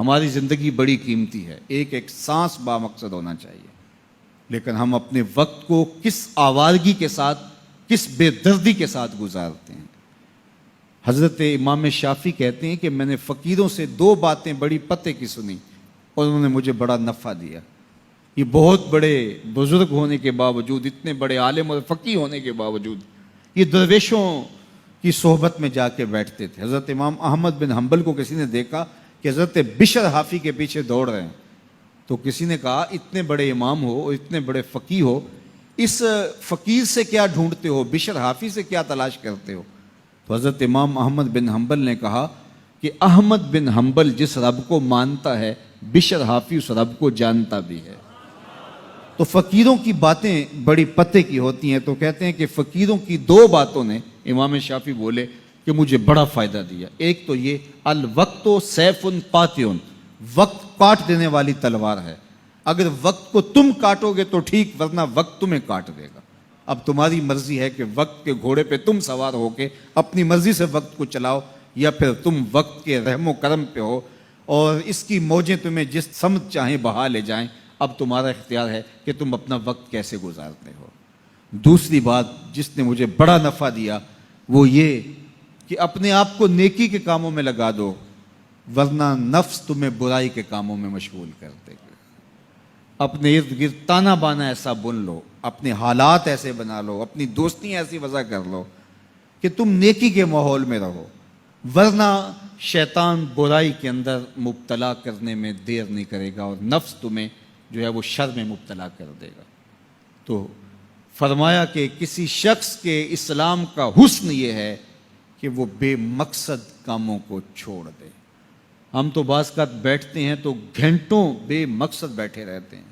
ہماری زندگی بڑی قیمتی ہے، ایک ایک سانس بامقصد ہونا چاہیے، لیکن ہم اپنے وقت کو کس آوارگی کے ساتھ، کس بے دردی کے ساتھ گزارتے ہیں۔ حضرت امام شافعی کہتے ہیں کہ میں نے فقیروں سے 2 باتیں بڑی پتے کی سنی اور انہوں نے مجھے بڑا نفع دیا۔ یہ بہت بڑے بزرگ ہونے کے باوجود، اتنے بڑے عالم اور فقیہ ہونے کے باوجود، یہ درویشوں کی صحبت میں جا کے بیٹھتے تھے۔ حضرت امام احمد بن حنبل کو کسی نے دیکھا کہ حضرت بشر حافی کے پیچھے دوڑ رہے ہیں، تو کسی نے کہا اتنے بڑے امام ہو اور اتنے بڑے فقیہ ہو، اس فقیر سے کیا ڈھونڈتے ہو، بشر حافی سے کیا تلاش کرتے ہو؟ تو حضرت امام احمد بن حنبل نے کہا کہ احمد بن حنبل جس رب کو مانتا ہے، بشر حافی اس رب کو جانتا بھی ہے۔ تو فقیروں کی باتیں بڑی پتے کی ہوتی ہیں، تو کہتے ہیں کہ فقیروں کی 2 باتوں نے، امام شافعی بولے، کہ مجھے بڑا فائدہ دیا۔ ایک تو یہ الوقت سیف قاطع، وقت کاٹ دینے والی تلوار ہے، اگر وقت کو تم کاٹو گے تو ٹھیک، ورنہ وقت تمہیں کاٹ دے گا۔ اب تمہاری مرضی ہے کہ وقت کے گھوڑے پہ تم سوار ہو کے اپنی مرضی سے وقت کو چلاؤ، یا پھر تم وقت کے رحم و کرم پہ ہو اور اس کی موجیں تمہیں جس سمت چاہیں بہا لے جائیں۔ اب تمہارا اختیار ہے کہ تم اپنا وقت کیسے گزارتے ہو۔ دوسری بات جس نے مجھے بڑا نفع دیا وہ یہ کہ اپنے آپ کو نیکی کے کاموں میں لگا دو، ورنہ نفس تمہیں برائی کے کاموں میں مشغول کر دے گا۔ اپنے ارد گرد تانا بانا ایسا بن لو، اپنے حالات ایسے بنا لو، اپنی دوستی ایسی وضع کر لو کہ تم نیکی کے ماحول میں رہو، ورنہ شیطان برائی کے اندر مبتلا کرنے میں دیر نہیں کرے گا اور نفس تمہیں جو ہے وہ شر میں مبتلا کر دے گا۔ تو فرمایا کہ کسی شخص کے اسلام کا حسن یہ ہے کہ وہ بے مقصد کاموں کو چھوڑ دے۔ ہم تو بعض اوقات بیٹھتے ہیں تو گھنٹوں بے مقصد بیٹھے رہتے ہیں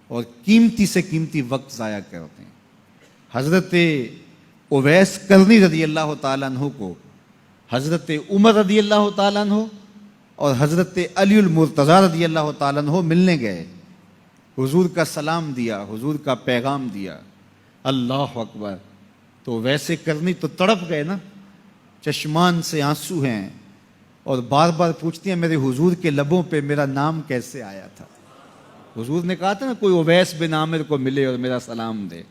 اور قیمتی سے قیمتی وقت ضائع کرتے ہیں۔ حضرت اویس کرنی رضی اللہ تعالیٰ عنہ کو حضرت عمر رضی اللہ تعالیٰ عنہ اور حضرت علی المرتضیٰ رضی اللہ تعالیٰ عنہ ملنے گئے، حضور کا سلام دیا، حضور کا پیغام دیا، اللہ اکبر۔ تو ویسے کرنی تو تڑپ گئے نا، چشمان سے آنسو ہیں اور بار بار پوچھتی ہیں میرے حضور کے لبوں پہ میرا نام کیسے آیا تھا۔ حضور نے کہا تھا نا کوئی اویس بن عامر کو ملے اور میرا سلام دے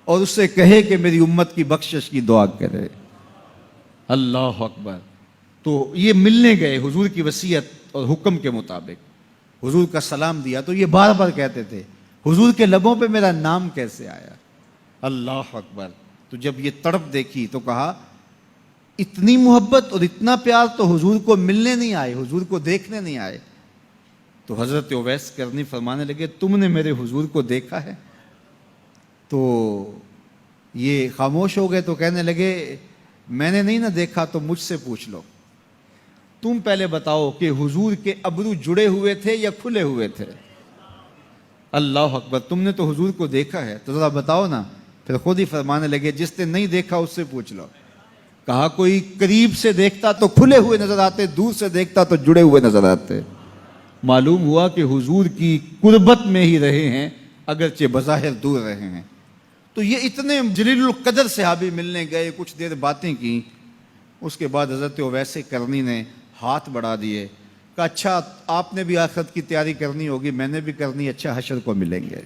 اور اس سے کہے کہ میری امت کی بخشش کی دعا کرے، اللہ اکبر۔ تو یہ ملنے گئے حضور کی وصیت اور حکم کے مطابق، حضور کا سلام دیا، تو یہ بار بار کہتے تھے حضور کے لبوں پہ میرا نام کیسے آیا، اللہ اکبر۔ تو جب یہ تڑپ دیکھی تو کہا اتنی محبت اور اتنا پیار تو حضور کو ملنے نہیں آئے، حضور کو دیکھنے نہیں آئے۔ تو حضرت اویس کرنی فرمانے لگے تم نے میرے حضور کو دیکھا ہے؟ تو یہ خاموش ہو گئے، تو کہنے لگے میں نے نہیں نہ دیکھا تو مجھ سے پوچھ لو، تم پہلے بتاؤ کہ حضور کے ابرو جڑے ہوئے تھے یا کھلے ہوئے تھے؟ اللہ اکبر، تم نے تو حضور کو دیکھا ہے تو ذرا بتاؤ نا۔ پھر خود ہی فرمانے لگے جس نے نہیں دیکھا اس سے پوچھ لو۔ کہا کوئی قریب سے دیکھتا تو کھلے ہوئے نظر آتے، دور سے دیکھتا تو جڑے ہوئے نظر آتے۔ معلوم ہوا کہ حضور کی قربت میں ہی رہے ہیں اگرچہ بظاہر دور رہے ہیں۔ تو یہ اتنے جلیل القدر صحابی ملنے گئے، کچھ دیر باتیں کی، اس کے بعد حضرت اویس کرنی نے ہاتھ بڑھا دیے، کہا اچھا آپ نے بھی آخرت کی تیاری کرنی ہوگی، میں نے بھی کرنی، اچھا حشر کو ملیں گے۔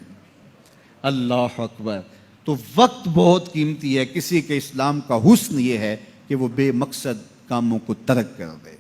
اللہ اکبر۔ تو وقت بہت قیمتی ہے، کسی کے اسلام کا حسن یہ ہے کہ وہ بے مقصد کاموں کو ترک کر دے۔